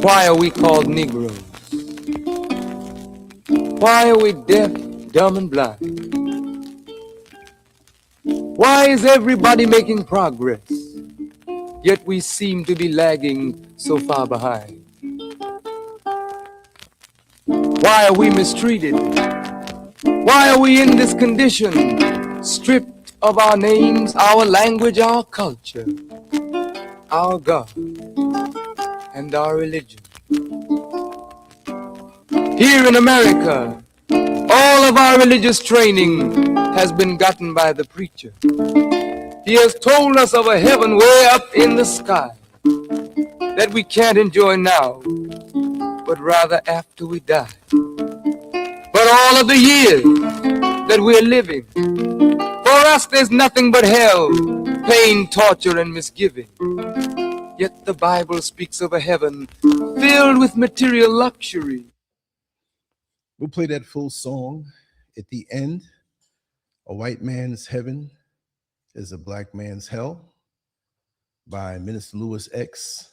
Why are we called Negroes? Why are we deaf, dumb, and blind? Why is everybody making progress, yet we seem to be lagging so far behind? Why are we mistreated? Why are we in this condition, stripped of our names, our language, our culture, our God, and our religion? Here in America, all of our religious training has been gotten by the preacher. He has told us of a heaven way up in the sky that we can't enjoy now, but rather after we die. But all of the years that we're living, for us there's nothing but hell, pain, torture, and misgiving. Yet the Bible speaks of a heaven filled with material luxury. We'll play that full song at the end. A White Man's Heaven is a Black Man's Hell by Minister Louis X,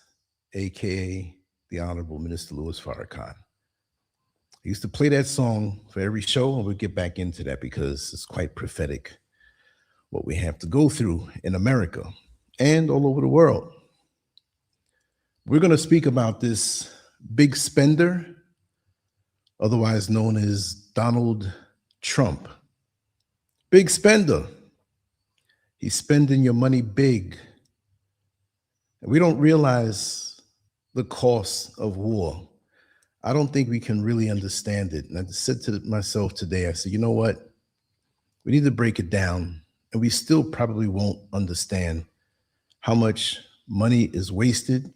aka the Honorable Minister Louis Farrakhan. I used to play that song for every show, and we'll get back into that because it's quite prophetic what we have to go through in America and all over the world. We're going to speak about this big spender, otherwise known as Donald Trump. Big spender. He's spending your money big. And we don't realize the cost of war. I don't think we can really understand it. And I said to myself today, I said, you know what? We need to break it down. And we still probably won't understand how much money is wasted,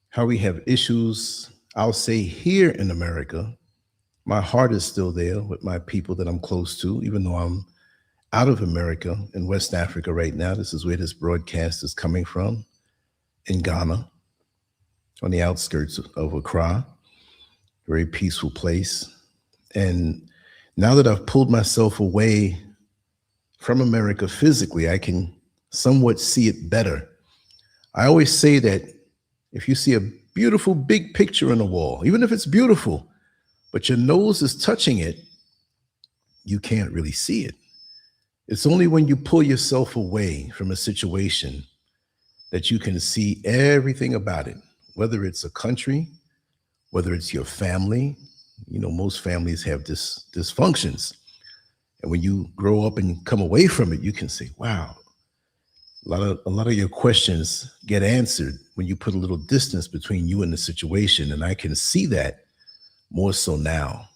how we have issues. I'll say here in America, my heart is still there with my people that I'm close to, even though I'm out of America in West Africa right now. This is where this broadcast is coming from, in Ghana, on the outskirts of Accra, very peaceful place. And now that I've pulled myself away from America physically, I can somewhat see it better. I always say that if you see a beautiful big picture on the wall, even if it's beautiful, but your nose is touching it, you can't really see it. It's only when you pull yourself away from a situation that you can see everything about it, whether it's a country, whether it's your family. You know, most families have dysfunctions. And when you grow up and come away from it, you can say, wow, a lot of your questions get answered when you put a little distance between you and the situation. And I can see that more so now.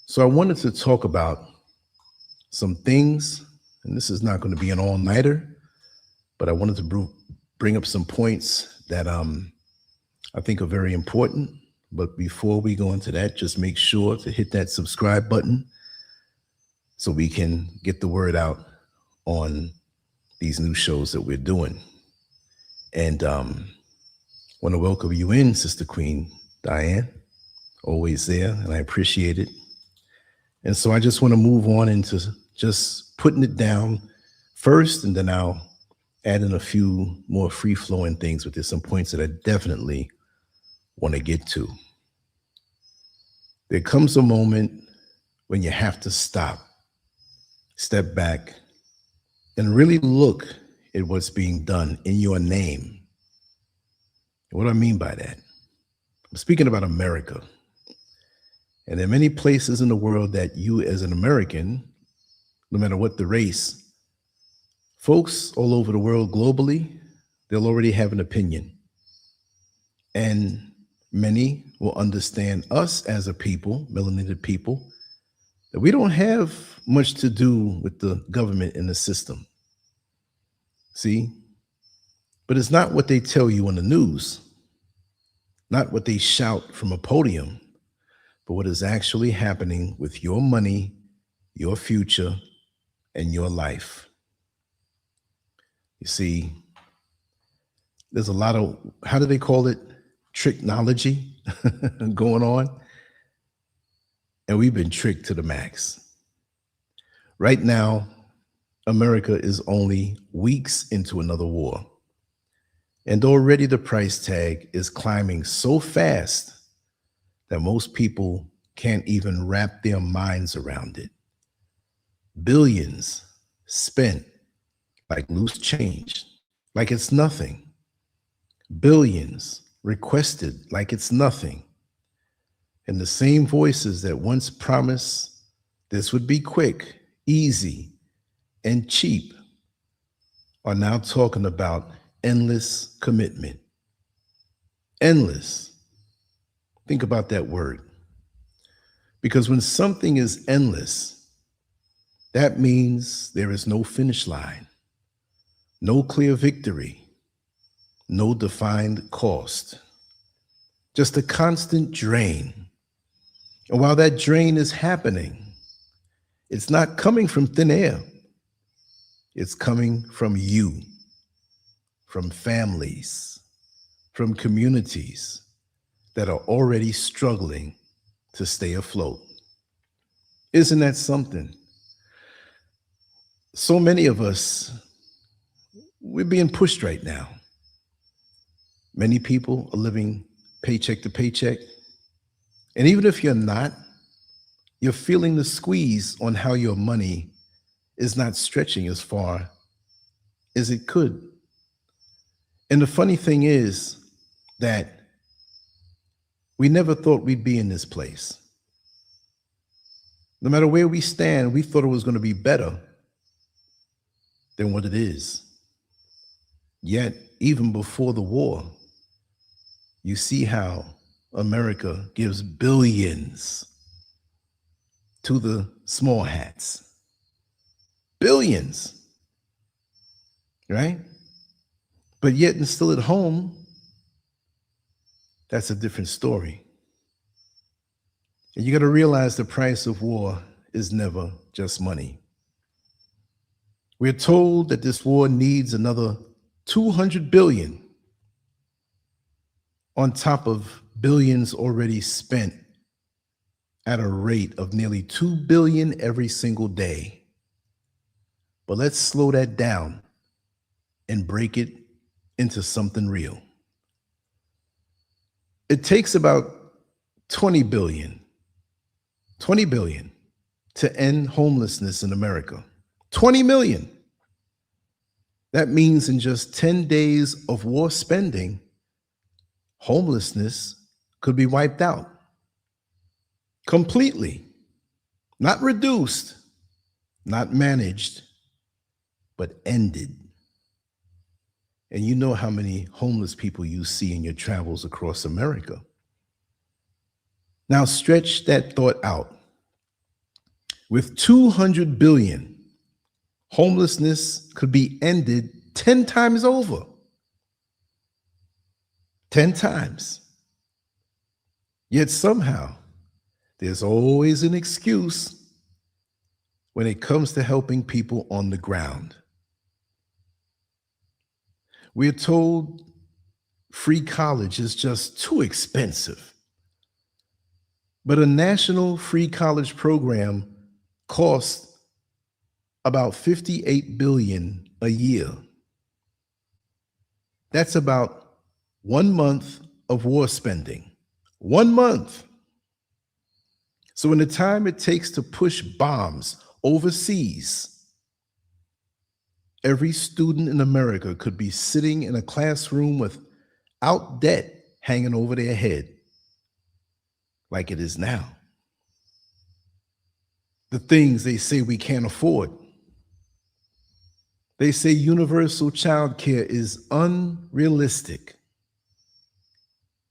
So I wanted to talk about some things, and this is not going to be an all-nighter, but I wanted to bring up some points that I think are very important. But before we go into that, just make sure to hit that subscribe button so we can get the word out on these new shows that we're doing. And want to welcome you in, Sister Queen Diane, always there, and I appreciate it. And so I just want to move on into just putting it down first, and then I'll add in a few more free-flowing things, but there's some points that I definitely want to get to. There comes a moment when you have to stop, step back, and really look at what's being done in your name. What do I mean by that? I'm speaking about America. And there are many places in the world that you as an American, no matter what the race, folks all over the world globally, they'll already have an opinion. And many will understand us as a people, melanated people, that we don't have much to do with the government and the system. See? But it's not what they tell you on the news, not what they shout from a podium, but what is actually happening with your money, your future, and your life. You see, there's a lot of, how do they call it? Tricknology going on. And we've been tricked to the max. Right now, America is only weeks into another war. And already the price tag is climbing so fast that most people can't even wrap their minds around it. Billions spent like loose change, like it's nothing. Billions requested like it's nothing. And the same voices that once promised this would be quick, easy, and cheap are now talking about endless commitment. Endless. Think about that word. Because when something is endless, that means there is no finish line, no clear victory, no defined cost, just a constant drain. And while that drain is happening, it's not coming from thin air. It's coming from you, from families, from communities that are already struggling to stay afloat. Isn't that something? So many of us, we're being pushed right now. Many people are living paycheck to paycheck. And even if you're not, you're feeling the squeeze on how your money is not stretching as far as it could. And the funny thing is that we never thought we'd be in this place. No matter where we stand, we thought it was going to be better than what it is. Yet, even before the war, you see how America gives billions to the small hats. Billions, right? But yet and still at home, that's a different story. And you got to realize the price of war is never just money. We're told that this war needs another 200 billion on top of billions already spent at a rate of nearly 2 billion every single day. But let's slow that down and break it into something real. It takes about 20 billion to end homelessness in America. 20 million. That means in just 10 days of war spending, homelessness could be wiped out completely, not reduced, not managed, but ended. And you know how many homeless people you see in your travels across America. Now stretch that thought out. With 200 billion, homelessness could be ended 10 times over. 10 times. Yet somehow, there's always an excuse when it comes to helping people on the ground. We're told free college is just too expensive. But a national free college program costs about 58 billion a year. That's about 1 month of war spending. 1 month. So in the time it takes to push bombs overseas, every student in America could be sitting in a classroom without debt hanging over their head like it is now. The things they say we can't afford. They say universal childcare is unrealistic.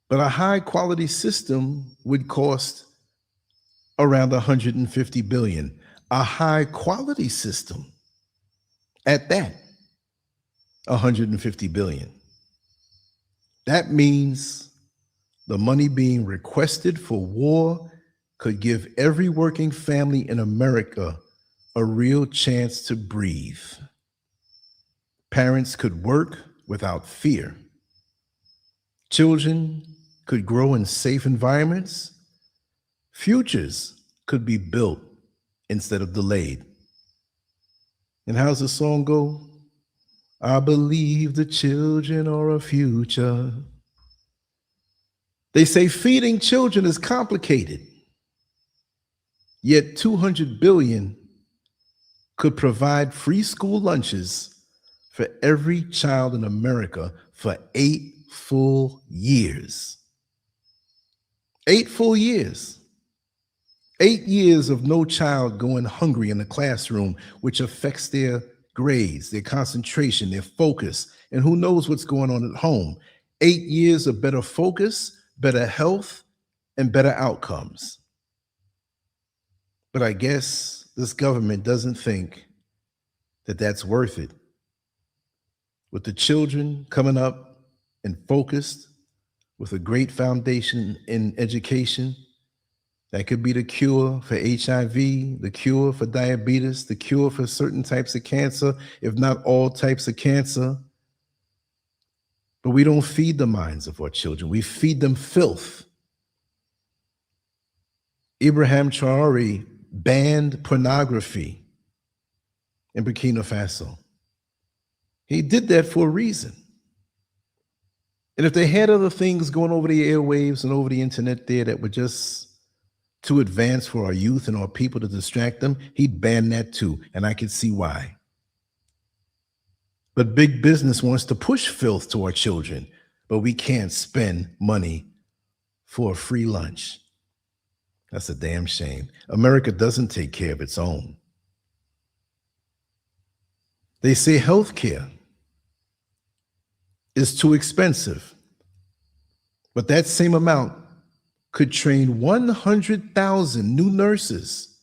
But a high quality system would cost around 150 billion. A high quality system at that, 150 billion. That means the money being requested for war could give every working family in America a real chance to breathe. Parents could work without fear. Children could grow in safe environments. Futures could be built instead of delayed. And how's the song go? I believe the children are a future. They say feeding children is complicated, yet 200 billion could provide free school lunches for every child in America for 8 full years. 8 full years. 8 years of no child going hungry in the classroom, which affects their grades, their concentration, their focus, and who knows what's going on at home. 8 years of better focus, better health, and better outcomes. But I guess this government doesn't think that that's worth it. With the children coming up and focused with a great foundation in education, that could be the cure for HIV, the cure for diabetes, the cure for certain types of cancer, if not all types of cancer. But we don't feed the minds of our children. We feed them filth. Ibrahim Traore banned pornography in Burkina Faso. He did that for a reason. And if they had other things going over the airwaves and over the internet there that were just too advanced for our youth and our people to distract them, he'd ban that too, and I could see why. But big business wants to push filth to our children, but we can't spend money for a free lunch. That's a damn shame. America doesn't take care of its own. They say healthcare is too expensive, but that same amount could train 100,000 new nurses,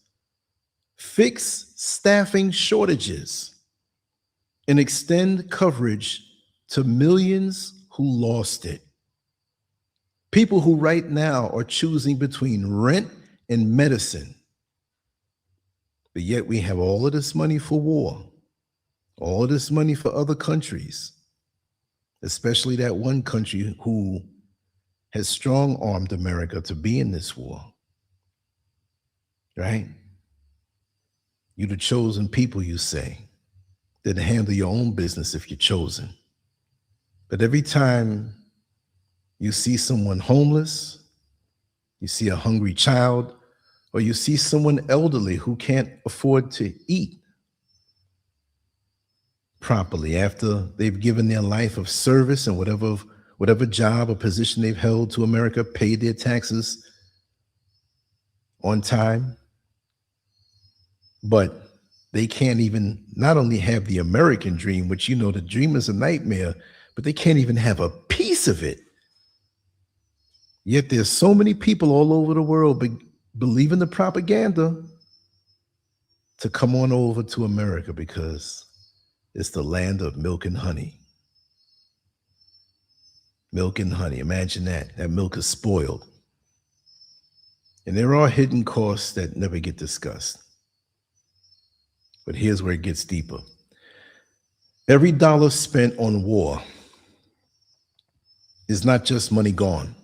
fix staffing shortages, and extend coverage to millions who lost it. People who right now are choosing between rent and medicine. But yet we have all of this money for war, all of this money for other countries, especially that one country who has strong-armed America to be in this war, right? You're the chosen people, you say, that handle your own business if you're chosen. But every time you see someone homeless, you see a hungry child, or you see someone elderly who can't afford to eat properly after they've given their life of service and whatever job or position they've held to America, paid their taxes on time, but they can't even not only have the American dream, which, you know, the dream is a nightmare, but they can't even have a piece of it. Yet there's so many people all over the world believing the propaganda to come on over to America because it's the land of milk and honey. Milk and honey. Imagine that. That milk is spoiled. And there are hidden costs that never get discussed. But here's where it gets deeper. Every dollar spent on war is not just money gone.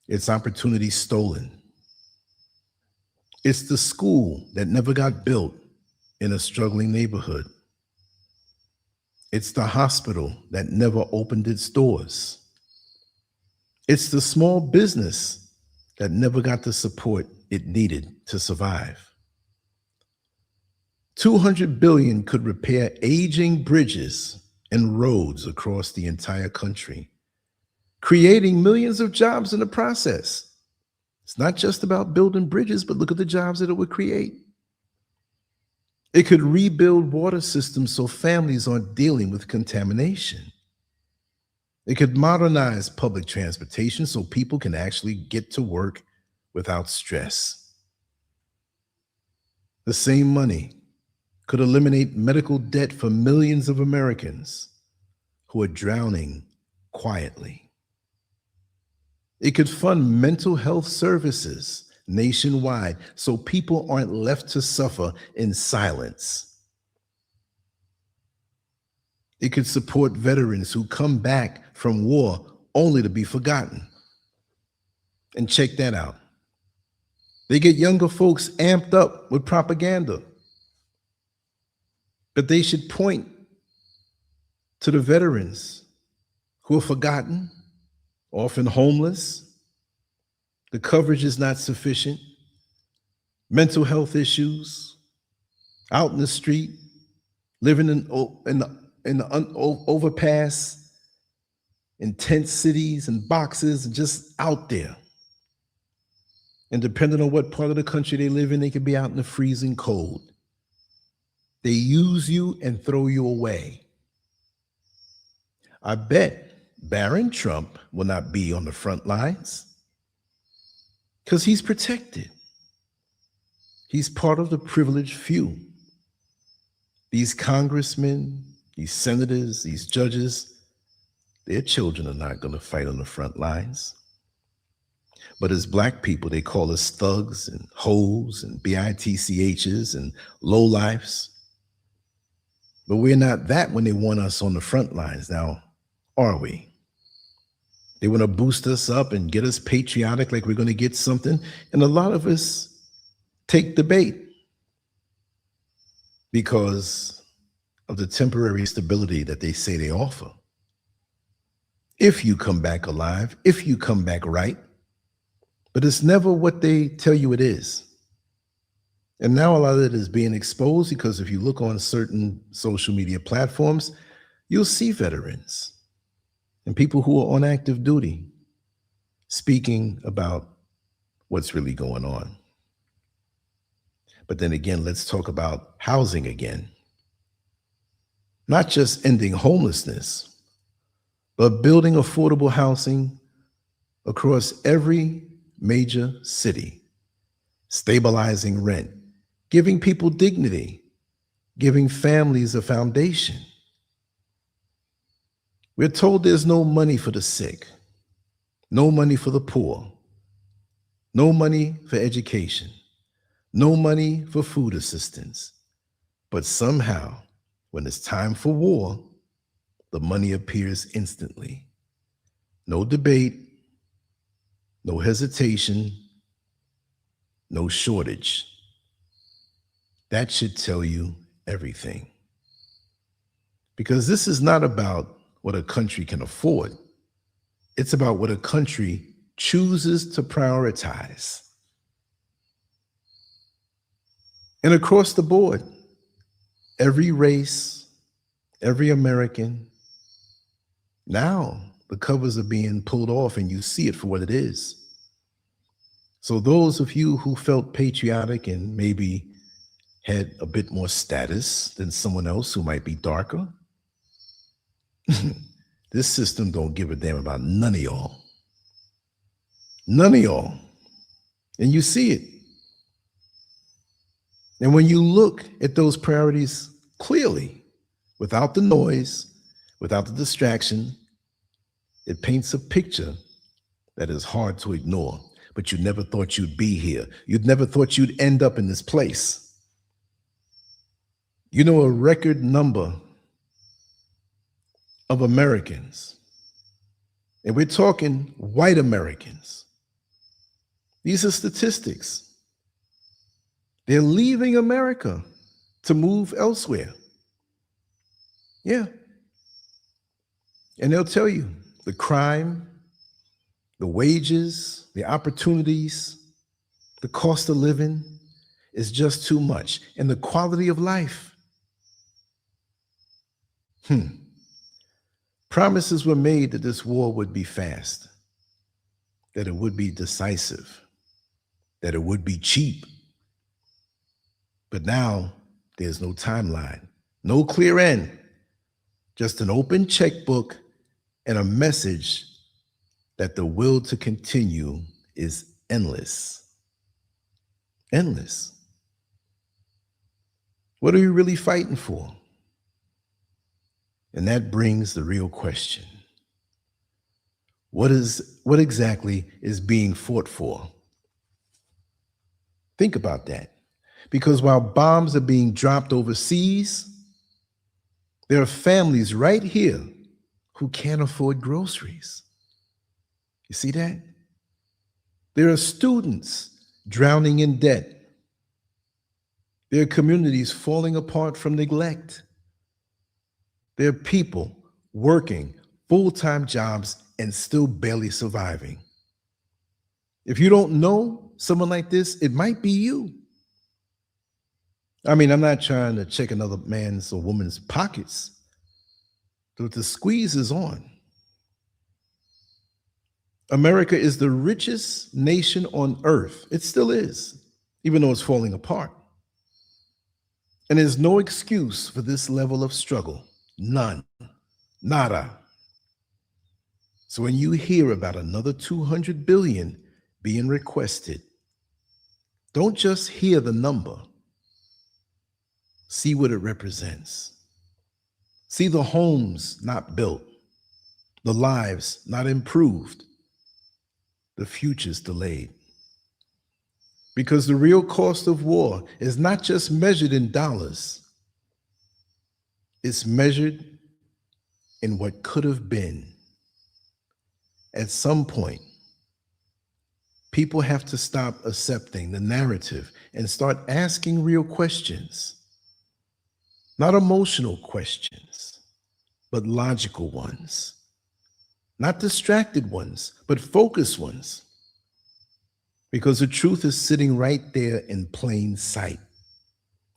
It's opportunity stolen. It's the school that never got built in a struggling neighborhood. It's the hospital that never opened its doors. It's the small business that never got the support it needed to survive. 200 billion could repair aging bridges and roads across the entire country, creating millions of jobs in the process. It's not just about building bridges, but look at the jobs that it would create. It could rebuild water systems so families aren't dealing with contamination. It could modernize public transportation so people can actually get to work without stress. The same money could eliminate medical debt for millions of Americans who are drowning quietly. It could fund mental health services nationwide so people aren't left to suffer in silence. It could support veterans who come back from war only to be forgotten. And check that out. They get younger folks amped up with propaganda. But they should point To the veterans who are forgotten, often homeless, the coverage is not sufficient, mental health issues, out in the street, living in the overpass, in tent cities and boxes, just out there. And depending on what part of the country they live in, they could be out in the freezing cold. They use you and throw you away. I bet Barron Trump will not be on the front lines because he's protected. He's part of the privileged few. These congressmen, these senators, these judges, their children are not going to fight on the front lines. But as Black people, they call us thugs and hoes and bitchs and lowlifes. But we're not that when they want us on the front lines now, are we? They want to boost us up and get us patriotic like we're going to get something. And a lot of us take the bait because of the temporary stability that they say they offer. If you come back alive, if you come back right, but it's never what they tell you it is. And now a lot of it is being exposed because if you look on certain social media platforms, you'll see veterans and people who are on active duty speaking about what's really going on. But then again, let's talk about housing again. Not just ending homelessness, but building affordable housing across every major city, stabilizing rent, giving people dignity, giving families a foundation. We're told there's no money for the sick, no money for the poor, no money for education, no money for food assistance. But somehow, when it's time for war, the money appears instantly. No debate, no hesitation, no shortage. That should tell you everything. Because this is not about what a country can afford. It's about what a country chooses to prioritize. And across the board, every race, every American, now the covers are being pulled off and you see it for what it is. So those of you who felt patriotic and maybe had a bit more status than someone else who might be darker, this system don't give a damn about none of y'all. None of y'all. And you see it. And when you look at those priorities clearly, without the noise, without the distraction, it paints a picture that is hard to ignore. But you never thought you'd be here. You'd never thought you'd end up in this place. You know, a record number of Americans, and we're talking white Americans. These are statistics. They're leaving America to move elsewhere. Yeah. And they'll tell you the crime, the wages, the opportunities, the cost of living is just too much. And the quality of life. Promises were made that this war would be fast, that it would be decisive, that it would be cheap. But now there's no timeline, no clear end, just an open checkbook and a message that the will to continue is endless. Endless. What are you really fighting for? And that brings the real question. What exactly is being fought for? Think about that. Because while bombs are being dropped overseas, there are families right here who can't afford groceries. You see that? There are students drowning in debt. There are communities falling apart from neglect. There are people working full-time jobs and still barely surviving. If you don't know someone like this, it might be you. I mean, I'm not trying to check another man's or woman's pockets, but the squeeze is on. America is the richest nation on earth. It still is, even though it's falling apart. And there's no excuse for this level of struggle. None. Nada. So when you hear about another 200 billion being requested, don't just hear the number. See what it represents. See the homes not built, the lives not improved, the futures delayed. Because the real cost of war is not just measured in dollars. It's measured in what could have been. At some point, people have to stop accepting the narrative and start asking real questions. Not emotional questions, but logical ones. Not distracted ones, but focused ones. Because the truth is sitting right there in plain sight.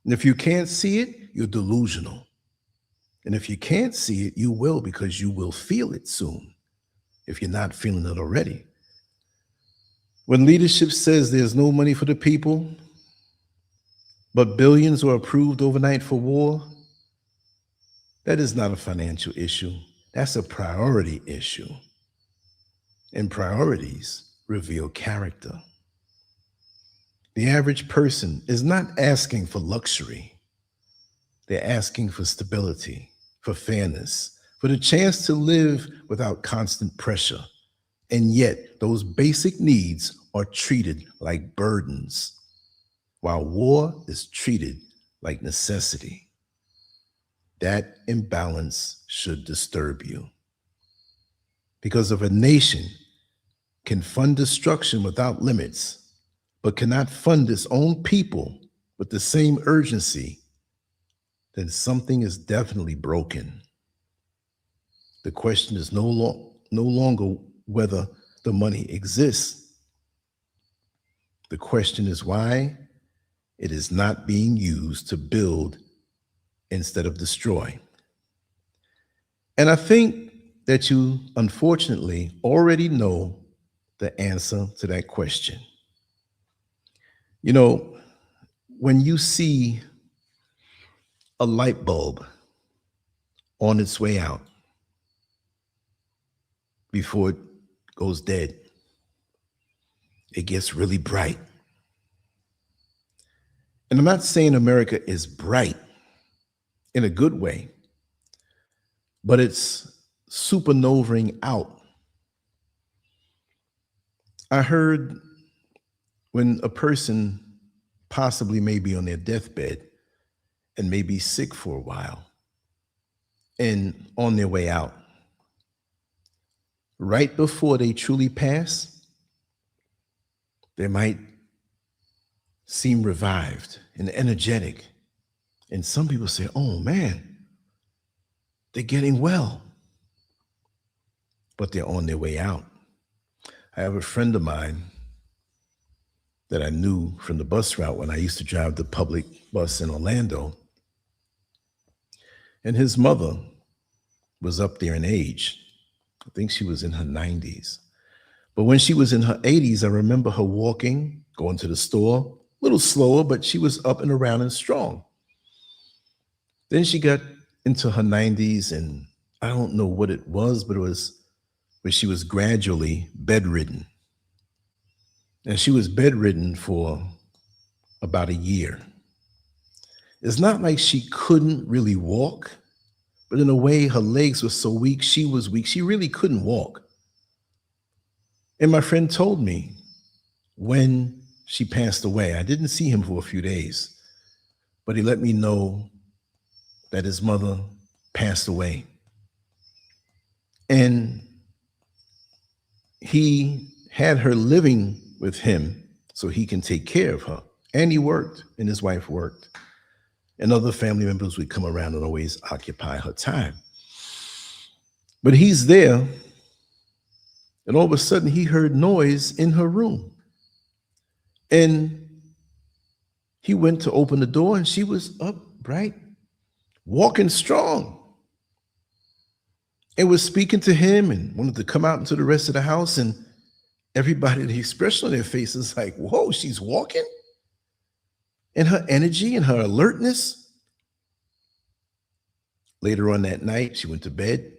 And if you can't see it, you're delusional. And if you can't see it, you will, because you will feel it soon, if you're not feeling it already. When leadership says there's no money for the people, but billions are approved overnight for war, that is not a financial issue. That's a priority issue. And priorities reveal character. The average person is not asking for luxury. They're asking for stability, for fairness, for the chance to live without constant pressure. And yet, those basic needs are treated like burdens, while war is treated like necessity. That imbalance should disturb you. Because if a nation can fund destruction without limits, but cannot fund its own people with the same urgency, then something is definitely broken. The question is no longer whether the money exists. The question is why it is not being used to build instead of destroy. And I think that you, unfortunately, already know the answer to that question. You know, when you see a light bulb on its way out before it goes dead, it gets really bright. And I'm not saying America is bright in a good way, but it's supernovaing out. I heard when a person possibly may be on their deathbed and may be sick for a while and on their way out, right before they truly pass, they might seem revived and energetic. And some people say, oh man, they're getting well, but they're on their way out. I have a friend of mine that I knew from the bus route when I used to drive the public bus in Orlando. And his mother was up there in age. I think she was in her 90s. But when she was in her 80s, I remember her walking, going to the store, a little slower, but she was up and around and strong. Then she got into her 90s, and I don't know what it was, but it was where she was gradually bedridden. And she was bedridden for about a year. It's not like she couldn't really walk, but in a way, her legs were so weak, she was weak. She really couldn't walk. And my friend told me when she passed away, I didn't see him for a few days, but he let me know that his mother passed away. And he had her living with him so he can take care of her. And he worked, and his wife worked. And other family members would come around and always occupy her time. But he's there, and all of a sudden he heard noise in her room. And he went to open the door, and she was upright, walking strong, and was speaking to him and wanted to come out into the rest of the house. And everybody, the expression on their face is like, whoa, she's walking? And her energy and her alertness. Later on that night, she went to bed.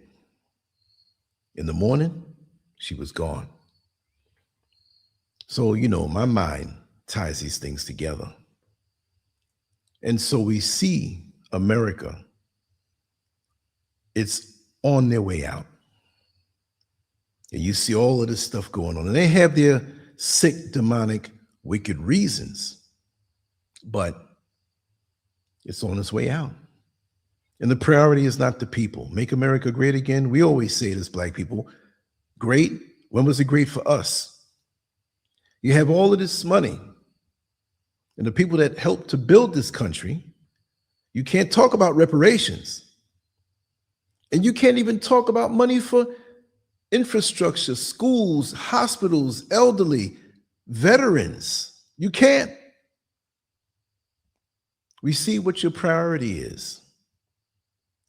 In the morning, she was gone. So, my mind ties these things together. And so we see America, it's on their way out. And you see all of this stuff going on. And they have their sick, demonic, wicked reasons. But it's on its way out. And the priority is not the people. Make America great again. We always say it as Black people. Great. When was it great for us? You have all of this money. And the people that helped to build this country, you can't talk about reparations. And you can't even talk about money for infrastructure, schools, hospitals, elderly, veterans. You can't. We see what your priority is.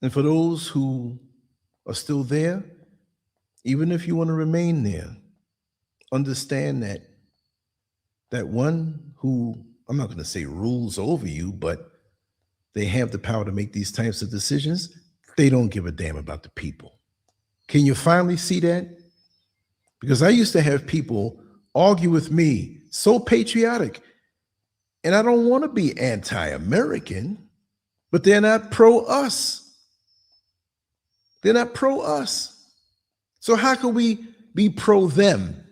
And for those who are still there, even if you want to remain there, understand that one who, I'm not going to say rules over you, but they have the power to make these types of decisions, they don't give a damn about the people. Can you finally see that? Because I used to have people argue with me, so patriotic, and I don't want to be anti-American, but they're not pro-us. They're not pro-us. So how can we be pro-them?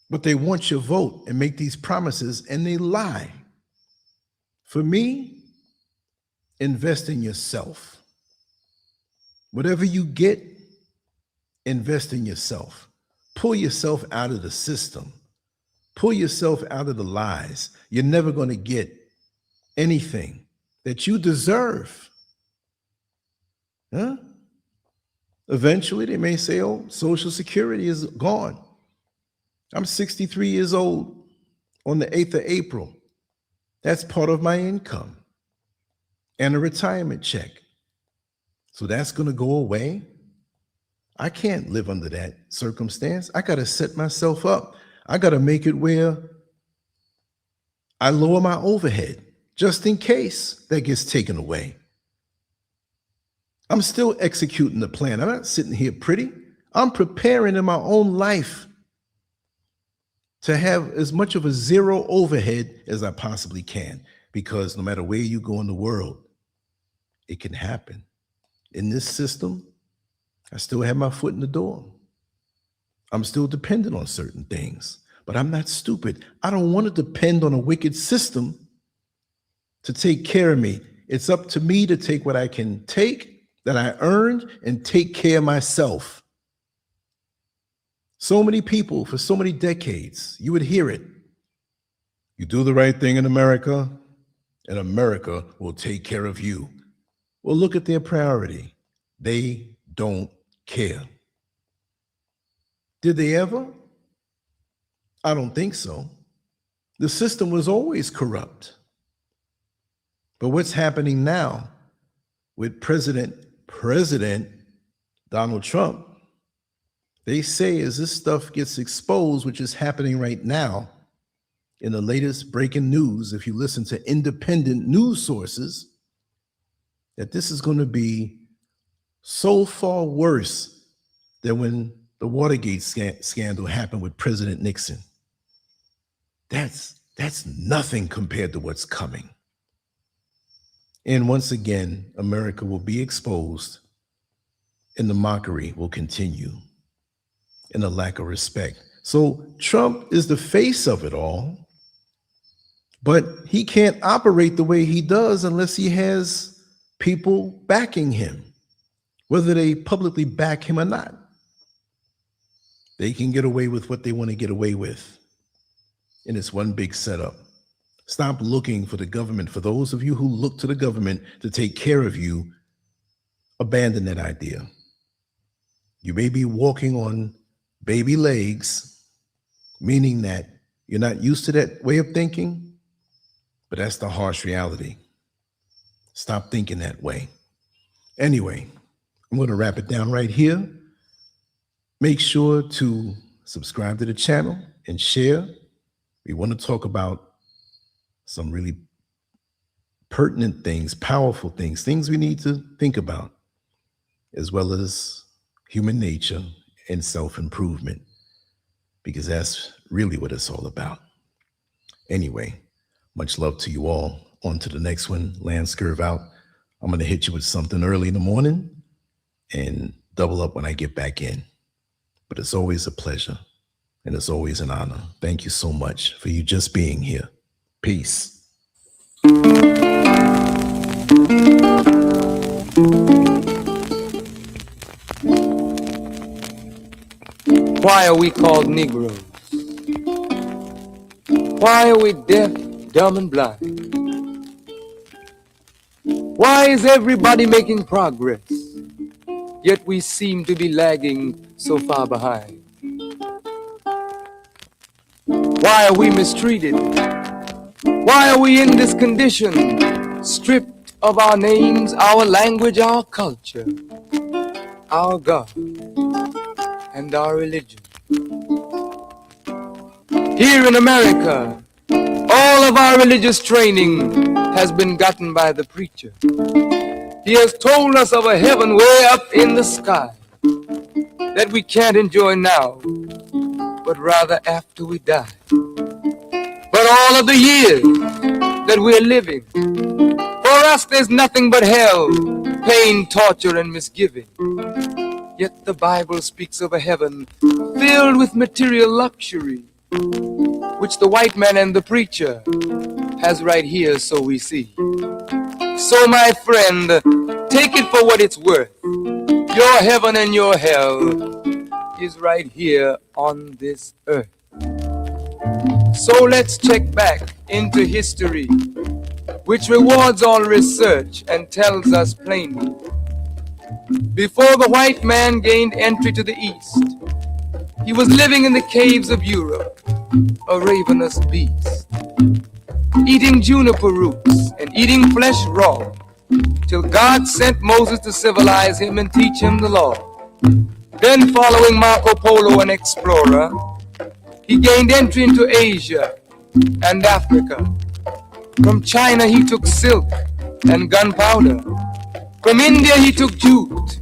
But they want your vote and make these promises, and they lie. For me, invest in yourself. Whatever you get, invest in yourself. Pull yourself out of the system. Pull yourself out of the lies. You're never going to get anything that you deserve. Huh? Eventually, they may say, oh, Social Security is gone. I'm 63 years old on the 8th of April. That's part of my income and a retirement check. So that's going to go away. I can't live under that circumstance. I got to set myself up. I got to make it where I lower my overhead just in case that gets taken away. I'm still executing the plan. I'm not sitting here pretty. I'm preparing in my own life to have as much of a zero overhead as I possibly can, because no matter where you go in the world, it can happen. In this system, I still have my foot in the door. I'm still dependent on certain things, but I'm not stupid. I don't want to depend on a wicked system to take care of me. It's up to me to take what I can take, that I earned, and take care of myself. So many people for so many decades, you would hear it. You do the right thing in America, and America will take care of you. Well, look at their priority. They don't care. Did they ever? I don't think so. The system was always corrupt. But what's happening now with President Donald Trump, they say as this stuff gets exposed, which is happening right now in the latest breaking news, if you listen to independent news sources, that this is going to be so far worse than when the Watergate scandal happened with President Nixon. That's nothing compared to what's coming. And once again, America will be exposed, and the mockery will continue, and the lack of respect. So Trump is the face of it all, but he can't operate the way he does unless he has people backing him, whether they publicly back him or not. They can get away with what they want to get away with. And it's one big setup. Stop looking for the government. For those of you who look to the government to take care of you, abandon that idea. You may be walking on baby legs, meaning that you're not used to that way of thinking, but that's the harsh reality. Stop thinking that way. Anyway, I'm going to wrap it down right here. Make sure to subscribe to the channel and share. We want to talk about some really pertinent things, powerful things, things we need to think about, as well as human nature and self-improvement, because that's really what it's all about. Anyway, much love to you all. On to the next one. LanceScurv out. I'm going to hit you with something early in the morning and double up when I get back in. But it's always a pleasure and it's always an honor. Thank you so much for you just being here. Peace. Why are we called Negroes? Why are we deaf, dumb, and blind? Why is everybody making progress, yet we seem to be lagging so far behind? Why are we mistreated? Why are we in this condition, stripped of our names, our language, our culture, our God, and our religion? Here in America, all of our religious training has been gotten by the preacher. He has told us of a heaven way up in the sky that we can't enjoy now, but rather after we die. But all of the years that we're living, for us there's nothing but hell, pain, torture, and misgiving. Yet the Bible speaks of a heaven filled with material luxury, which the white man and the preacher has right here, so we see. So my friend, take it for what it's worth. Your heaven and your hell is right here on this earth. So let's check back into history, which rewards all research and tells us plainly. Before the white man gained entry to the East, he was living in the caves of Europe, a ravenous beast, eating juniper roots and eating flesh raw, till God sent Moses to civilize him and teach him the law. Then, following Marco Polo, an explorer, he gained entry into Asia and Africa. From China he took silk and gunpowder. From India he took jute,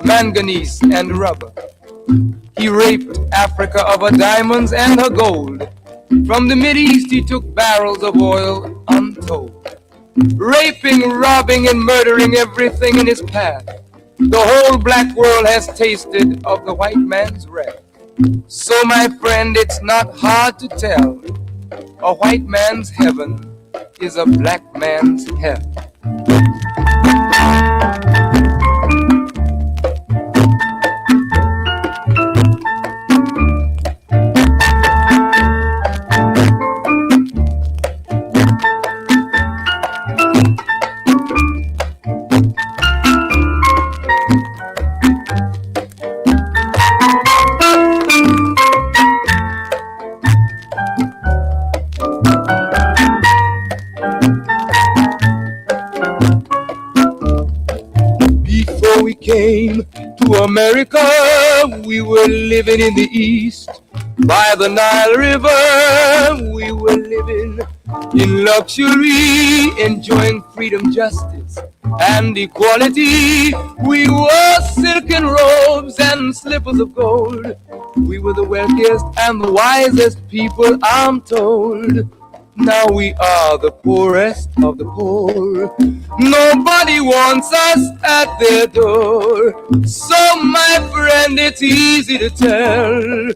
manganese, and rubber. He raped Africa of her diamonds and her gold. From the Mideast he took barrels of oil untold. Raping, robbing, and murdering everything in his path. The whole black world has tasted of the white man's wrath. So my friend, it's not hard to tell. A white man's heaven is a black man's hell. Came to America, we were living in the East. By the Nile River, we were living in luxury, enjoying freedom, justice, and equality. We wore silken robes and slippers of gold. We were the wealthiest and the wisest people, I'm told. Now we are the poorest of the poor. Nobody wants us at their door. So my friend, it's easy to tell.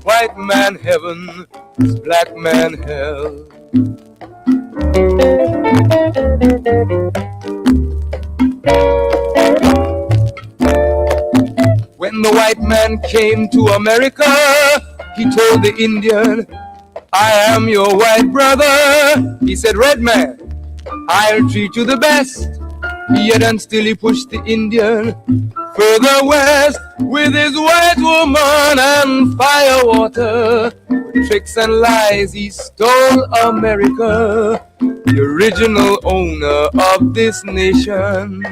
White man heaven is black man hell. When the white man came to America, he told the Indian, I am your white brother. He said, red man, I'll treat you the best. Yet and still he pushed the Indian further west with his white woman and firewater. With tricks and lies he stole America. The original owner of this nation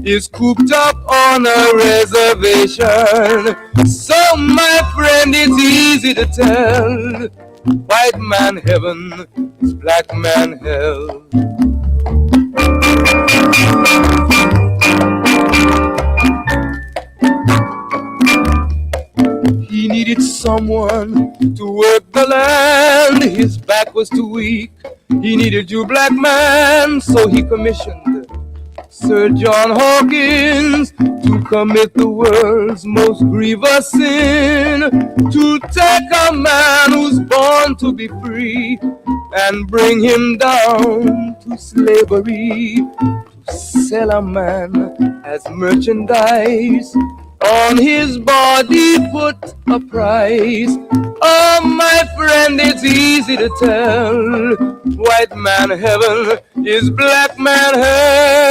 is cooped up on a reservation. So my friend, it's easy to tell, white man heaven is black man hell. He needed someone to work the land. His back was too weak. He needed you, black man, so he commissioned Sir John Hawkins to commit the world's most grievous sin, to take a man who's born to be free and bring him down to slavery, to sell a man as merchandise. On his body put a price. Oh, my friend, it's easy to tell, white man heaven is black man hell.